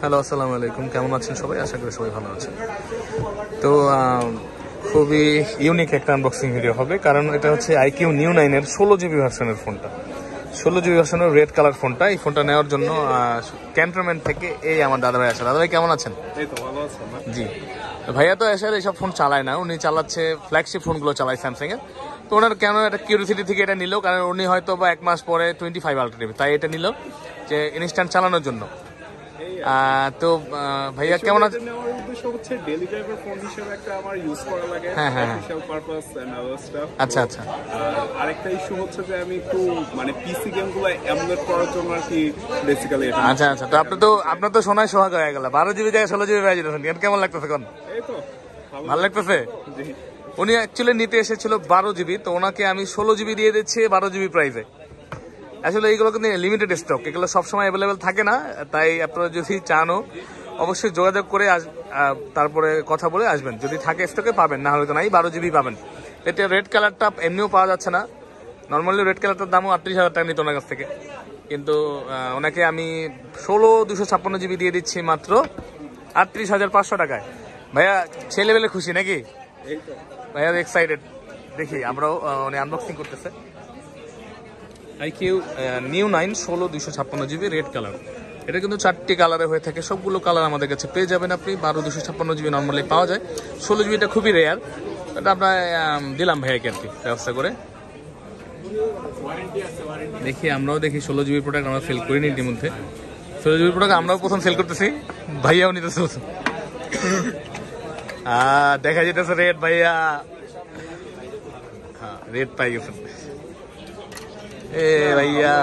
Hello, আসসালামু আলাইকুম। কেমন আছেন সবাই? আশা করি সবাই ভালো আছেন। তো খুবই ইউনিক একটা আনবক্সিং ভিডিও হবে, কারণ এটা হচ্ছে আইকিউ নিউ 9 এর 16 জিবি ভার্সনের ফোনটা। 16 জিবি ভার্সনের রেড কালার ফোনটা। এই ফোনটা নেওয়ার জন্য ক্যান্টনমেন্ট থেকে এই আমার দাদাভাই আসে। দাদাভাই কেমন আছেন? এই তো ভালো আছেন না? জি, ভাইয়া তো এসে এইসব ফোন চালায় না, উনি চালাচ্ছে ফ্ল্যাগশিপ ফোনগুলো চালায় স্যামসাং এর। তো ওনার কেন একটা কিউরিসিটি থেকে এটা নিল, কারণ উনি হয়তো বা 1 মাস পরে 25 আলট্রা নেবে, তাই এটা নিল যে ইনস্ট্যান্ট চালানোর জন্য। তো ভাইয়া কেমন আছে? নেওয়ার উদ্দেশ্য হচ্ছে ডেইলি ড্রাইভার ফোন হিসেবে একটা আমার ইউজ করা লাগে, official purpose and other stuff. আচ্ছা আচ্ছা। আরেকটা ইস্যু হচ্ছে যে আমি একটু মানে পিসি গেমগুলো এমুলেট করার জন্য আর কি বেসিক্যালি এটা। আচ্ছা আচ্ছা। তো আপনার তো সোনায় সোহাগ হয়ে গেল, 12 জিবি জায়গায় 16 জিবি পেয়ে যেতেছেন। কেমন লাগতেছে এখন? এই তো ভালো লাগতেছে। জি, উনি অ্যাকচুয়ালি নিতে এসেছিল 12 জিবি, তো ওনাকে আমি 16 জিবি দিয়ে দিচ্ছি 12 জিবি প্রাইসে। আসলে এইগুলো কিন্তু লিমিটেড স্টক, এগুলো সবসময় অ্যাভেলেবেল থাকে না, তাই আপনারা যদি চানও অবশ্যই যোগাযোগ করে তারপরে কথা বলে আসবেন। যদি থাকে স্টকে পাবেন, না হলে তো নাই, 12 জিবি পাবেন। এটা রেড কালারটা এমনিও পাওয়া যাচ্ছে না। নর্মালি রেড কালারটার দামও 38,000 টাকা নিত ওনার কাছ থেকে, কিন্তু ওনাকে আমি 256 জিবি দিয়ে দিচ্ছি মাত্র 38,500 টাকায়। ভাইয়া ছেলেবেলে খুশি নাকি? এই তো ভাইয়া এক্সাইটেড। দেখি আমরাও উনি আনবক্সিং করতেছে। IQOO Neo 9 256 GB red colour. এটা কিন্তু 4টি কালারে হয়ে থাকে, সবগুলো কালার আমাদের কাছে পেয়ে যাবেন আপনি। 256 জিবি নর্মালি পাওয়া যায়, 16 জিবিটা খুবই রেয়ার। এটা আপনার দিলাম ভাইয়াকে আর কি ব্যবস্থা করে। দেখি আমরাও দেখি 16 জিবি প্রোডাক্ট আমরা সেল করিনি ইতিমধ্যে। 16 জিবি প্রোডাক্ট আমরাও প্রথম সেল করতেছি, ভাইয়াও নিতেছে। দেখা যেতেছে রেড। ভাইয়া হ্যাঁ রেড পাই গেছেন। এ ভাইয়া,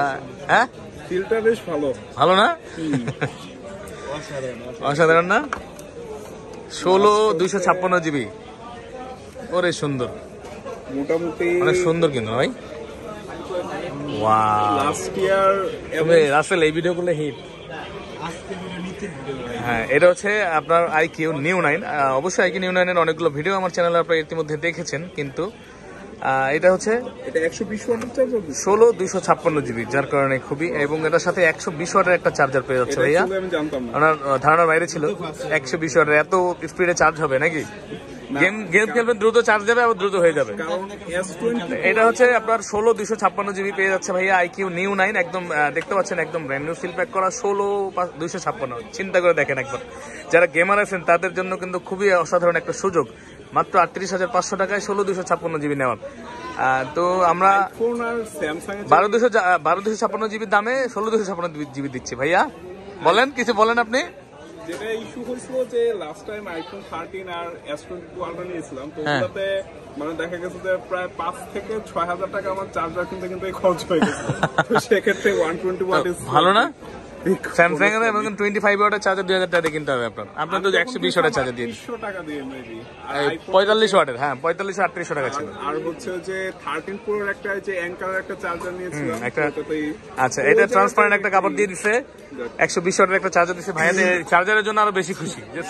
হ্যাঁ ফিলটা বেশ ভালো। ভালো না? অসাধারণ না? 256 জিবি। ওরে সুন্দর, মোটামুটি অনেক সুন্দর কিন্তু ভাই। ওয়াও, লাস্ট ইয়ার রাসেল এই ভিডিও করলে হিট। হ্যাঁ, এটা হচ্ছে আপনার আইকিউ নিউ 9। অবশ্যই আইকিউ নিউ 9 এর অনেকগুলো ভিডিও আমার চ্যানেলে আপনারা ইতিমধ্যে দেখেছেন, কিন্তু এটা হচ্ছে এটা 120 ওয়াটের চার্জার 256 জিবি, যার কারণে খুবই, এবং এটার সাথে 120 ওয়াটের একটা চার্জার পেয়ে যাচ্ছে ভাইয়া। আমি জানতাম না, ওনার ধারণার বাইরে ছিল 120 ওয়াটের এত স্পিডে চার্জ হবে নাকি। গেম খেলবেন, দ্রুত চার্জ যাবে, আবার দ্রুত হয়ে যাবে। কারণ S20 এটা হচ্ছে আপনার 256 জিবি পেয়ে যাচ্ছে ভাইয়া আইকিউ নিউ 9। একদম দেখতে পাচ্ছেন, একদম ব্র্যান্ড নিউ সিল প্যাক করা 256। চিন্তা করে দেখেন একবার, যারা গেমার আছেন তাদের জন্য কিন্তু খুবই অসাধারণ একটা সুযোগ, মাত্র 38,500 টাকায় 256 জিবি নেওয়ার। তো আমরা ফোন আর স্যামসাং এর 12,256 জিবি দামে 16,256 জিবি দিচ্ছি। ভাইয়া বলেন, কিছু বলেন আপনি। যেটা ইস্যু হয়েছিল যে লাস্ট টাইম আইফোন 13 আর S22 আলট্রা নিয়েছিলাম, তো ওগুলোতে মানে দেখা গেছে যে প্রায় 5 থেকে 6,000 টাকা আমার চার্জার কিনতে কিন্তু খরচ হয়ে গেছে। তো সেক্ষেত্রে 120 ওয়াট ভালো না? স্যামসাং এর এবং 25 ওয়াটের চার্জার 2,000 টাকা কিনতে হবে আপনার তো 120 ওয়াটের চার্জার দিয়ে 300 টাকা দিয়ে মেবি 45 ওয়াটের। হ্যাঁ, 45-38 টাকা ছিল। আর হচ্ছে যে 13 প্রো এর একটা যে অ্যাঙ্কার একটা চার্জার নিয়েছিলাম একটা। আচ্ছা, এটা ট্রান্সপারেন্ট একটা কাপড় দিয়ে দিছে, 120 ওয়াটের একটা চার্জার দিছে। ভাইয়াদের চার্জারের জন্য আরো বেশি খুশি যে